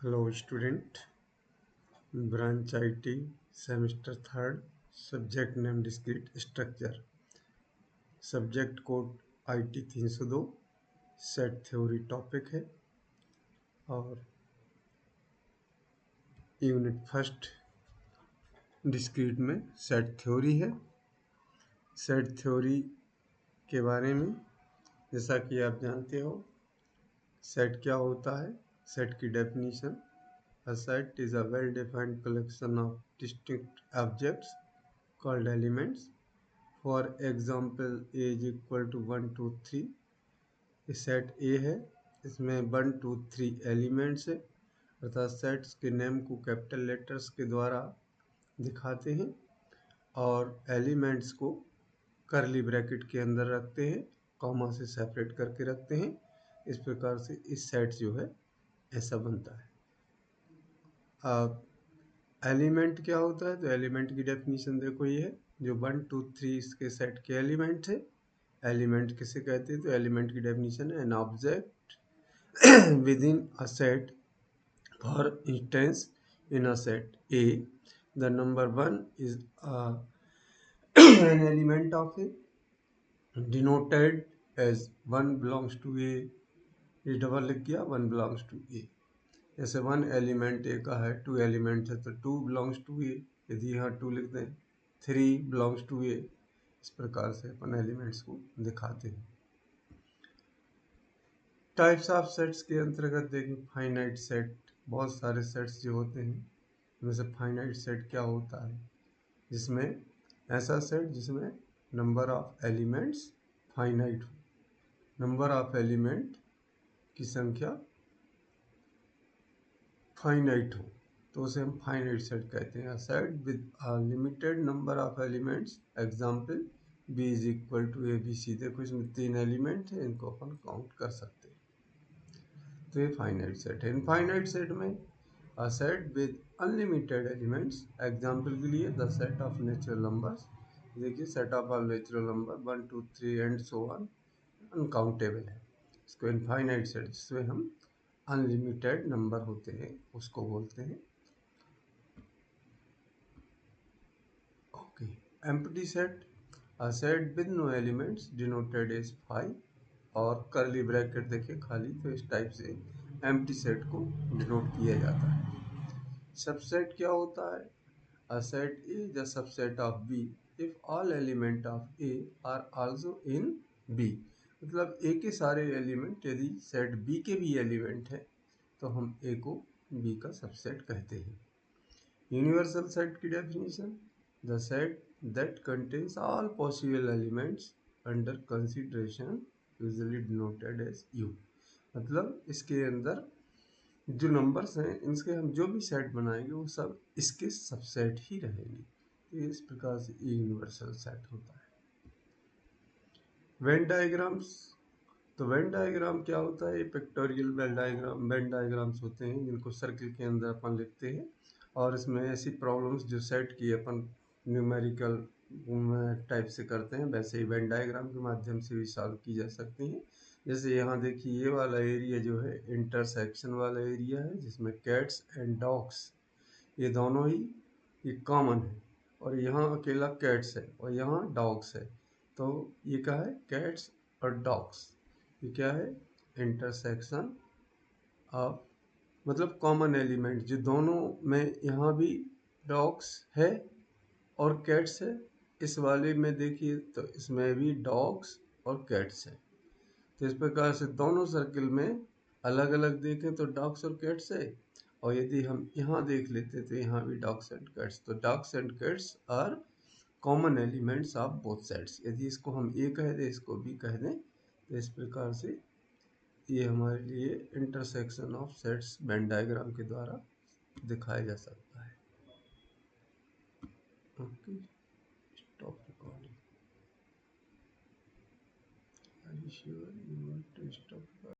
Hello student, branch IT, semester 3rd, subject name discrete structure, subject code IT 302, set theory topic है और unit first discrete में set theory है। Set theory के बारे में जैसा कि आप जानते हो सेट क्या होता है, सेट की definition. A set is a well-defined collection of distinct objects called elements. For example, A is equal to 1, 2, 3. ये सेट A है, इसमें 1, 2, 3 एलिमेंट्स है, अर्थात सेट्स के नेम को कैपिटल लेटर्स के द्वारा दिखाते हैं और एलिमेंट्स को करली ब्रैकेट के अंदर रखते हैं, कॉमा से सेपरेट करके रखते हैं। इस प्रकार से इस सेट जो है ऐसा बनता है। अब एलिमेंट क्या होता है, तो एलिमेंट की डेफिनेशन देखो ये है, जो 1, 2, 3 इसके सेट के एलिमेंट है। एलिमेंट किसे कहते हैं, तो एलिमेंट की डेफिनेशन है an object within a set. For instance, in a set A the number 1 is an element of A denoted as 1 belongs to A. ये डबल लिख गया, 1 बिलोंग्स टू ए। जैसे 1 एलिमेंट ए का है, 2 एलिमेंट है तो 2 बिलोंग्स टू ए। यदि यहाँ 2 लिख दें, 3 बिलोंग्स टू ए। इस प्रकार से अपन एलिमेंट्स को दिखाते हैं। टाइप्स ऑफ सेट्स के अंतर्गत देखें, फाइनाइट सेट, बहुत सारे सेट्स जो होते हैं उनमें से फाइनाइट सेट क्या होता है, जिसमें ऐसा सेट जिसमें नंबर ऑफ एलिमेंट्स फाइनाइट हो। नंबर ऑफ एलिमेंट की संख्या फाइनाइट हो तो उसे हम फाइनाइट सेट कहते हैं। Set with a limited number of elements, example B is equal to A B C. देखो इसमें 3 एलिमेंट है, इनको अपन काउंट कर सकते हैं, तो ये फाइनाइट सेट है। इनफाइनाइट सेट में a set with unlimited elements, example के लिए the set of natural numbers. देखिए set of all natural number 1, 2, 3 and so on uncountable है। इसको इनफाइनाइट सेट जिसमें हम अनलिमिटेड नंबर होते हैं उसको बोलते हैं। Okay, empty set, a set with no elements denoted as 5 और करली ब्रैकेट देखिए खाली, तो इस टाइप से एम्प्टी सेट को डिनोट किया जाता है। सबसेट क्या होता है, A set is the subset of B if all element of A are also in B. मतलब ए के सारे एलिमेंट यदि सेट बी के भी एलिमेंट है तो हम ए को बी का सबसेट कहते हैं। यूनिवर्सल सेट की definition, the set that contains all possible elements under consideration usually denoted as U. मतलब इसके अंदर जो नंबर्स हैं इनके हम जो भी सेट बनाएंगे वो सब इसके सबसेट ही रहेंगे। तो इस प्रकार से ये यूनिवर्सल सेट होता है। वेन डायग्राम्स, तो वेन डायग्राम क्या होता है, पिक्टोरियल वेन डायग्राम्स होते हैं जिनको सर्किल के अंदर अपन लिखते हैं और इसमें ऐसी प्रॉब्लम्स जो सेट की अपन न्यूमेरिकल टाइप से करते हैं वैसे ही वेन डायग्राम के माध्यम से भी सॉल्व की जा सकती हैं। जैसे यहाँ देखिए ये वाला एरिया जो है इंटरसेक्शन वाला एरिया है जिसमें कैट्स एंड डॉग्स ये दोनों ही ये कॉमन है, और यहाँ अकेला कैट्स है और यहाँ डॉग्स है। तो ये क्या है, कैट्स और डॉग्स, ये क्या है, इंटरसेक्शन ऑफ, मतलब कॉमन एलिमेंट जो दोनों में, यहाँ भी डॉग्स है और कैट्स है, इस वाले में देखिए तो इसमें भी डॉग्स और कैट्स है। तो इस प्रकार से दोनों सर्किल में अलग अलग देखें तो डॉग्स और कैट्स है, और यदि हम यहाँ देख लेते तो यहाँ भी डॉग्स एंड कैट्स। तो dogs and cats are common elements of both sets. यदि इसको हम ए कह दें इसको बी कह दें तो इस प्रकार से ये हमारे लिए intersection of sets Venn diagram के द्वारा दिखाया जा सकता है। Okay, stop recording. Are you sure you want to stop?